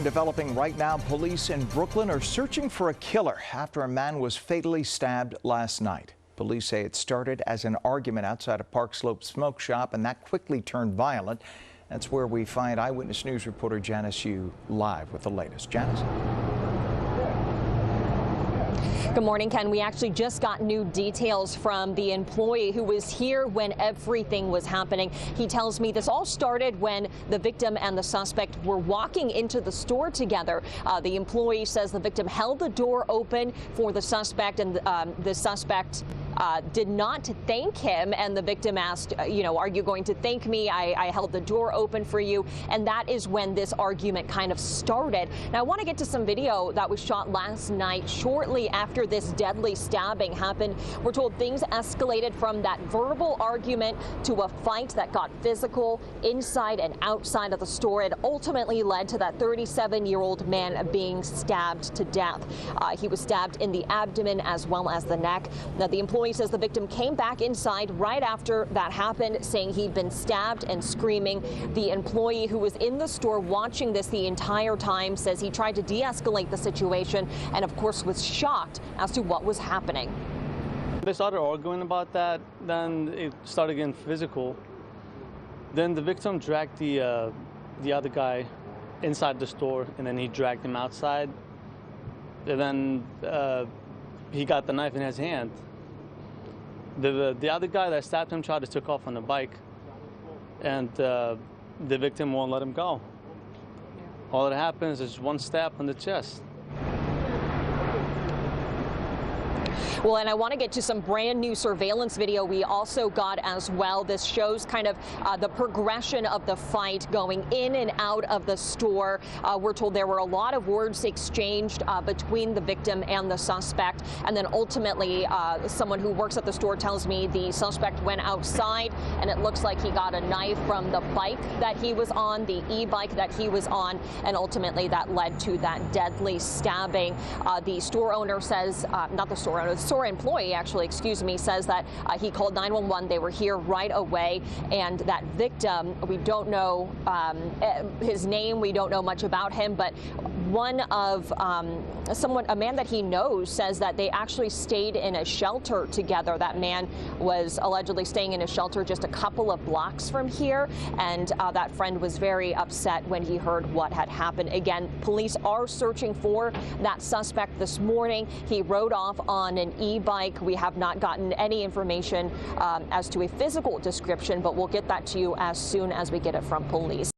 turn developing right now. Police in Brooklyn are searching for a killer after a man was fatally stabbed last night. Police say it started as an argument outside a Park Slope smoke shop, and that quickly turned violent. That's where we find Eyewitness News reporter Janice Yu live with the latest. Janice. Good morning, Ken. We actually just got new details from the employee who was here when everything was happening. He tells me this all started when the victim and the suspect were walking into the store together. The employee says the victim held the door open for the suspect, and the suspect did not thank him, and the victim asked, are you going to thank me? I held the door open for you. And that is when this argument kind of started. Now, I want to get to some video that was shot last night shortly after this deadly stabbing happened. We're told things escalated from that verbal argument to a fight that got physical inside and outside of the store. It ultimately led to that 37-year-old man being stabbed to death. He was stabbed in the abdomen as well as the neck. Now, the employee says the victim came back inside right after that happened, saying he'd been stabbed and screaming. The employee who was in the store watching this the entire time says he tried to de-escalate the situation and, of course, was shocked as to what was happening. They started arguing about that, then it started getting physical. Then the victim dragged the other guy inside the store, and then he dragged him outside. And then he got the knife in his hand. The other guy that stabbed him tried to take off on the bike, and the victim won't let him go. All that happens is one stab on the chest. Well, and I want to get to some brand new surveillance video we also got as well. This shows kind of the progression of the fight going in and out of the store. We're told there were a lot of words exchanged between the victim and the suspect. And then ultimately, someone who works at the store tells me the suspect went outside, and it looks like he got a knife from the bike that he was on, the e-bike that he was on, and ultimately that led to that deadly stabbing. The store owner says, not the store owner, the store employee actually, says that he called 911. They were here right away, and that victim, we don't know his name, we don't know much about him, but one of a man that he knows says that they actually stayed in a shelter together. That man was allegedly staying in a shelter just a couple of blocks from here, and that friend was very upset when he heard what had happened. Again, police are searching for that suspect this morning. He rode off on an e-bike. We have not gotten any information as to a physical description, but we'll get that to you as soon as we get it from police.